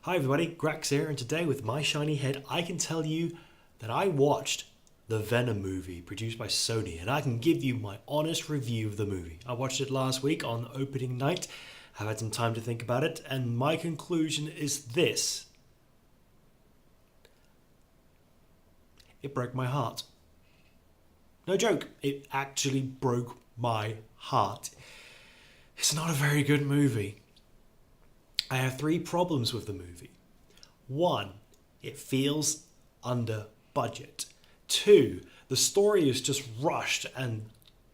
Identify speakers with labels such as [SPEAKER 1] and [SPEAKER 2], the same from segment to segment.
[SPEAKER 1] Hi everybody, Grax here, and today with my shiny head I can tell you that I watched the Venom movie produced by Sony, and I can give you my honest review of the movie. I watched it last week on opening night. I've had some time to think about it, and my conclusion is this. It broke my heart. No joke, it actually broke my heart. It's not a very good movie. I have three problems with the movie. One, it feels under budget. Two, the story is just rushed and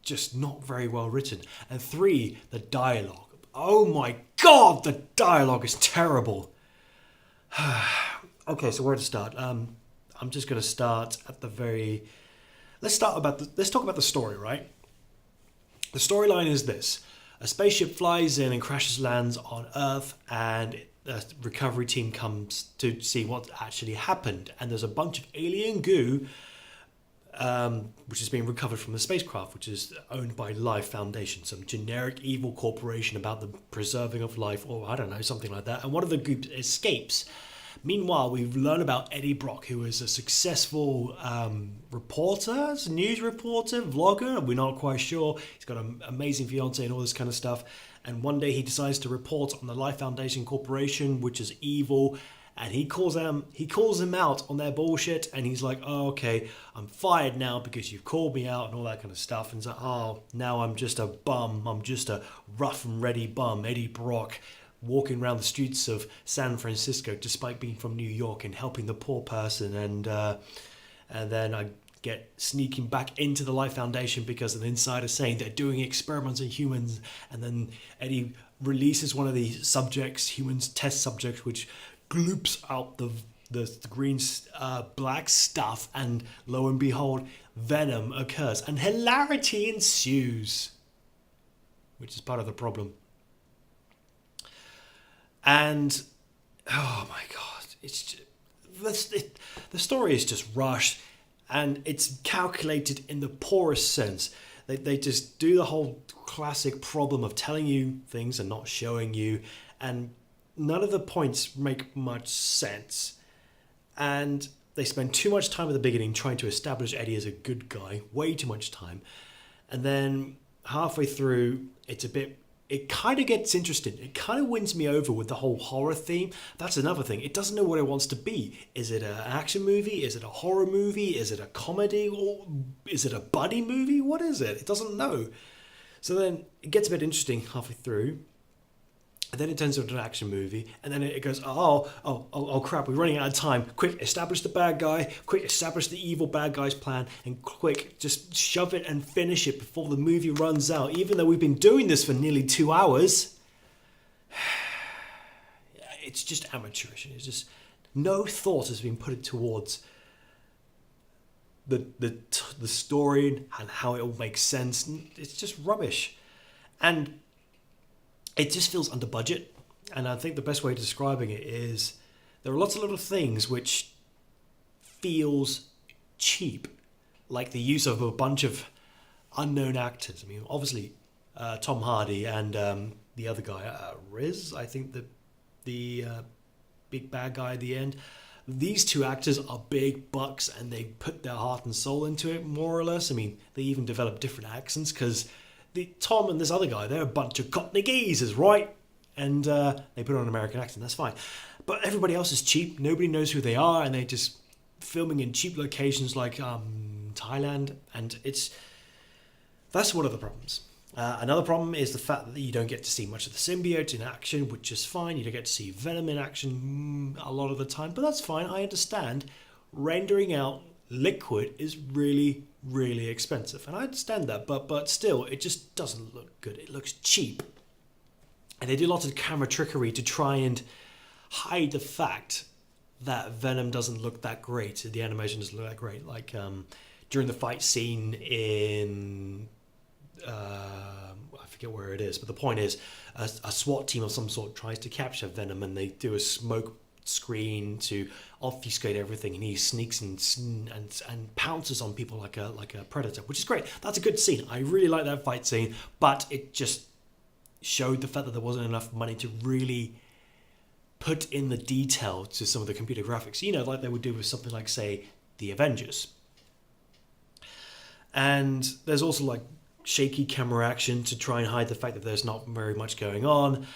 [SPEAKER 1] just not very well written. And three, the dialogue. Oh my god, the dialogue is terrible. Okay, so where to start? I'm just going to start at the very. Let's talk about the story, right? The storyline is this. A spaceship flies in and crash lands on Earth, and the recovery team comes to see what actually happened. And there's a bunch of alien goo, which is being recovered from the spacecraft, which is owned by Life Foundation, some generic evil corporation about the preserving of life, or I don't know, something like that. And one of the groups escapes. Meanwhile, we've learned about Eddie Brock, who is a successful reporter, news reporter, vlogger. We're not quite sure. He's got an amazing fiance and all this kind of stuff. And one day he decides to report on the Life Foundation Corporation, which is evil. And he calls him out on their bullshit. And he's like, "Oh, okay, I'm fired now because you've called me out and all that kind of stuff." And he's like, "Oh, now I'm just a bum. I'm just a rough and ready bum, Eddie Brock, walking around the streets of San Francisco despite being from New York and helping the poor person." And then I get sneaking back into the Life Foundation because an insider saying they're doing experiments on humans. And then Eddie releases one of the subjects, humans test subjects, which gloops out the green black stuff, and lo and behold, Venom occurs and hilarity ensues, which is part of the problem. And oh my god, the story is just rushed, and it's calculated in the poorest sense. They just do the whole classic problem of telling you things and not showing you, and none of the points make much sense. And they spend too much time at the beginning trying to establish Eddie as a good guy, way too much time, and then halfway through it kind of gets interesting. It kind of wins me over with the whole horror theme. That's another thing. It doesn't know what it wants to be. Is it an action movie? Is it a horror movie? Is it a comedy? Or is it a buddy movie? What is it? It doesn't know. So then it gets a bit interesting halfway through. And then it turns into an action movie, and then it goes, oh crap, we're running out of time. Quick, establish the bad guy. Quick, establish the evil bad guy's plan. And quick, just shove it and finish it before the movie runs out. Even though we've been doing this for nearly 2 hours. It's just amateurish. It's just no thought has been put towards the story and how it all makes sense. It's just rubbish. And it just feels under budget, and I think the best way of describing it is there are lots of little things which feels cheap, like the use of a bunch of unknown actors. I mean, obviously Tom Hardy and the other guy, Riz, I think the big bad guy at the end. These two actors are big bucks, and they put their heart and soul into it, more or less. I mean, they even develop different accents because Tom and this other guy, they're a bunch of Cockney geezers, right? And they put on an American accent, that's fine. But everybody else is cheap. Nobody knows who they are, and they're just filming in cheap locations like Thailand. And that's one of the problems. Another problem is the fact that you don't get to see much of the symbiote in action, which is fine. You don't get to see Venom in action a lot of the time, but that's fine. I understand. Rendering out liquid is really, really expensive, and I understand that, but still, it just doesn't look good. It looks cheap, and they do lots of camera trickery to try and hide the fact that Venom doesn't look that great. The animation doesn't look that great. Like during the fight scene in I forget where it is, but the point is a SWAT team of some sort tries to capture Venom, and they do a smoke screen to obfuscate everything, and he sneaks and pounces on people like a predator, which is great. That's a good scene. I really like that fight scene, but it just showed the fact that there wasn't enough money to really put in the detail to some of the computer graphics, you know, like they would do with something like, say, the Avengers. And there's also like shaky camera action to try and hide the fact that there's not very much going on.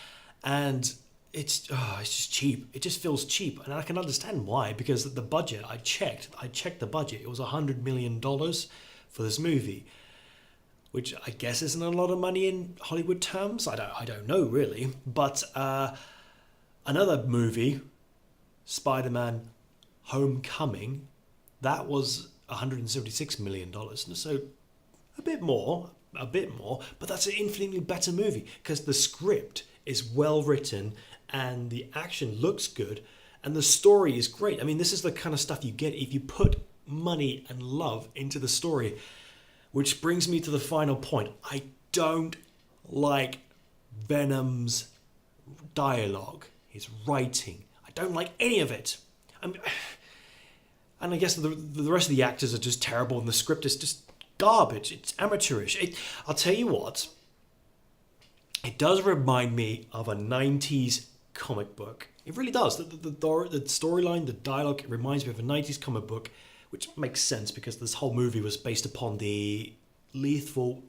[SPEAKER 1] And it's just cheap. It just feels cheap. And I can understand why, because the budget, I checked the budget. It was $100 million for this movie, which I guess isn't a lot of money in Hollywood terms. I don't know really. But another movie, Spider-Man Homecoming, that was $176 million. So a bit more, but that's an infinitely better movie because the script is well written and the action looks good and the story is great. I mean, this is the kind of stuff you get if you put money and love into the story, which brings me to the final point. I don't like Venom's dialogue, his writing. I don't like any of it. And I guess the rest of the actors are just terrible and the script is just garbage. It's amateurish. I'll tell you what, it does remind me of a 90s comic book. It really does. The storyline, the dialogue, it reminds me of a 90s comic book, which makes sense because this whole movie was based upon the lethal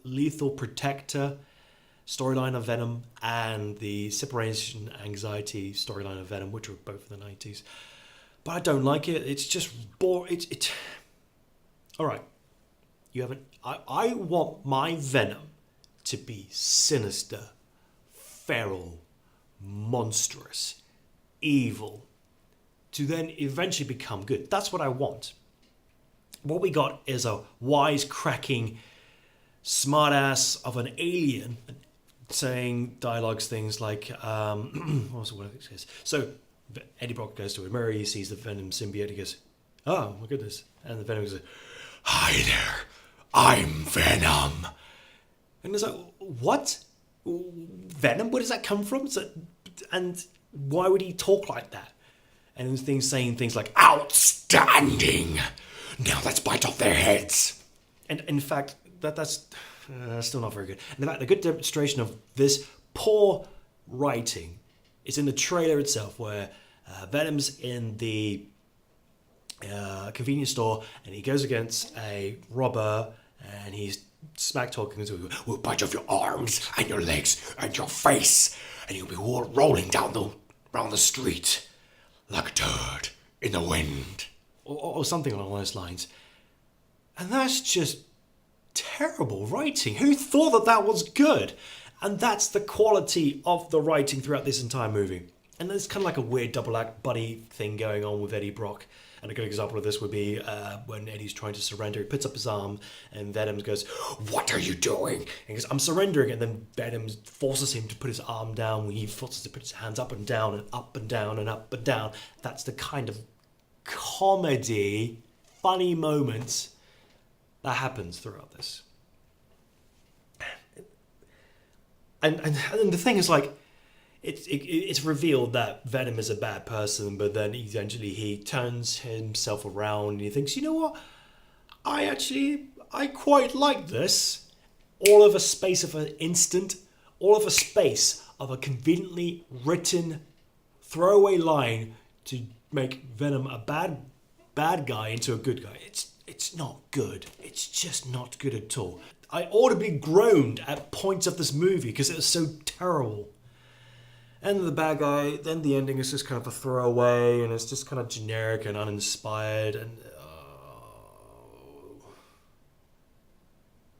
[SPEAKER 1] protector storyline of Venom and the separation anxiety storyline of Venom, which were both in the 90s. But I don't like it. It's just boring. All right. You haven't. I want my Venom to be sinister, feral, monstrous, evil, to then eventually become good. That's what I want. What we got is a wisecracking smartass of an alien saying dialogues, things like, what was it says? So Eddie Brock goes to a mirror, he sees the Venom symbiote, he goes, oh my goodness. And the Venom goes, hi there, I'm Venom. And it's like, what? Venom? Where does that come from? And why would he talk like that? And things saying things like, outstanding! Now let's bite off their heads. And in fact, that's still not very good. And in fact, a good demonstration of this poor writing is in the trailer itself, where Venom's in the convenience store and he goes against a robber and he's smack talking to him. We'll bite off your arms and your legs and your face, and you'll be rolling down the street like a turd in the wind, or something along those lines. And that's just terrible writing. Who thought that was good? And that's the quality of the writing throughout this entire movie. And there's kind of like a weird double act buddy thing going on with Eddie Brock. And a good example of this would be when Eddie's trying to surrender. He puts up his arm and Venom goes, what are you doing? And he goes, I'm surrendering. And then Venom forces him to put his arm down. He forces him to put his hands up and down and up and down and up and down. That's the kind of comedy, funny moments that happens throughout this. And the thing is, like, it's revealed that Venom is a bad person, but then eventually he turns himself around and he thinks, you know what? I quite like this. All of a space of an instant, all of a space of a conveniently written throwaway line to make Venom a bad guy into a good guy. It's not good. It's just not good at all. I audibly groaned at points of this movie because it was so terrible. And the bad guy, then the ending is just kind of a throwaway and it's just kind of generic and uninspired. And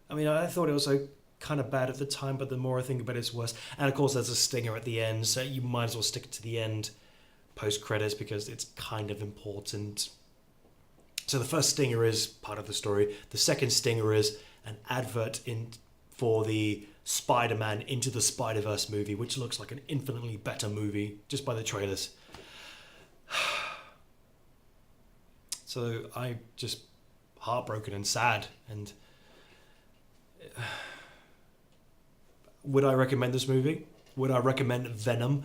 [SPEAKER 1] I mean, I thought it was like kind of bad at the time, but the more I think about it, it's worse. And of course, there's a stinger at the end, so you might as well stick it to the end, post credits, because it's kind of important. So the first stinger is part of the story. The second stinger is an advert for the Spider-Man Into the Spider-Verse movie, which looks like an infinitely better movie just by the trailers. So I'm just heartbroken and sad. And would I recommend this movie? Would I recommend Venom,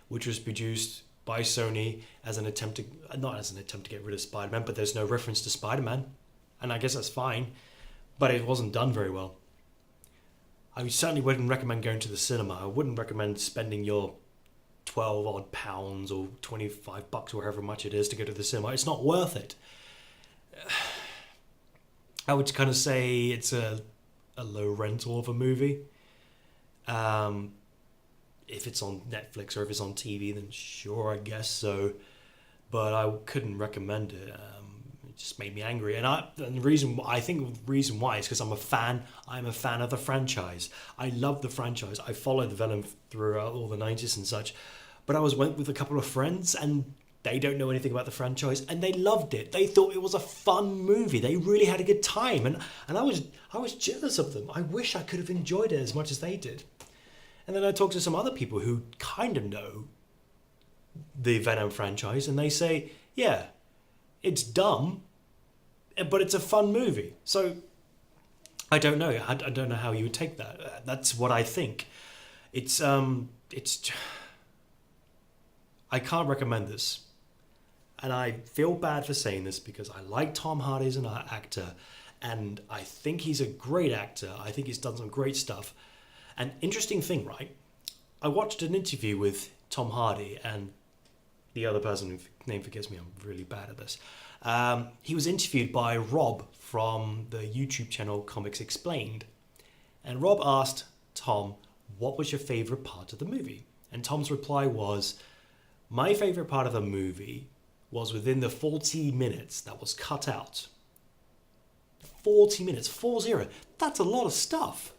[SPEAKER 1] which was produced by Sony as an attempt to, not as an attempt to get rid of Spider-Man, but there's no reference to Spider-Man, and I guess that's fine, but it wasn't done very well. I certainly wouldn't recommend going to the cinema. I wouldn't recommend spending your 12 odd pounds or 25 bucks or however much it is to go to the cinema. It's not worth it. I would kind of say it's a low rental of a movie. If it's on Netflix or if it's on TV, then sure, I guess so. But I couldn't recommend it. It just made me angry, and the reason why is because I'm a fan. I'm a fan of the franchise. I love the franchise. I followed the Venom throughout all the 90s and such. But I went with a couple of friends, and they don't know anything about the franchise, and they loved it. They thought it was a fun movie. They really had a good time, and I was jealous of them. I wish I could have enjoyed it as much as they did. And then I talked to some other people who kind of know the Venom franchise, and they say, yeah, it's dumb, but it's a fun movie. So I don't know. I don't know how you would take that. That's what I think. It's I can't recommend this. And I feel bad for saying this because I like Tom Hardy as an actor, and I think he's a great actor. I think he's done some great stuff. An interesting thing, right? I watched an interview with Tom Hardy and the other person whose name forgets me. I'm really bad at this. He was interviewed by Rob from the YouTube channel Comics Explained. And Rob asked Tom, what was your favourite part of the movie? And Tom's reply was, my favourite part of the movie was within the 40 minutes that was cut out. 40 minutes, 40. That's a lot of stuff.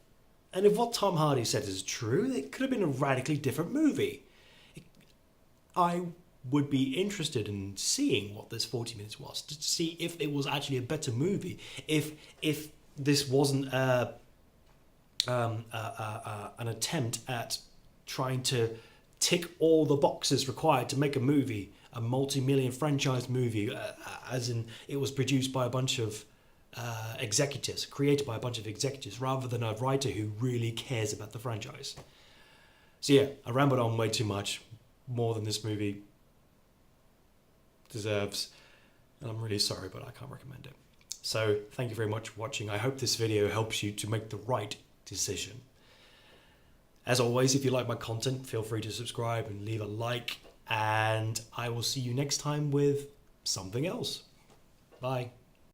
[SPEAKER 1] And if what Tom Hardy said is true, it could have been a radically different movie. I would be interested in seeing what this 40 minutes was, to see if it was actually a better movie, if this wasn't an attempt at trying to tick all the boxes required to make a movie, a multi-million franchise movie, as in it was produced by a bunch of executives, created by a bunch of executives, rather than a writer who really cares about the franchise. So yeah, I rambled on way too much, more than this movie deserves, and I'm really sorry, but I can't recommend it. So thank you very much for watching. I hope this video helps you to make the right decision. As always, if you like my content, feel free to subscribe and leave a like, and I will see you next time with something else. Bye.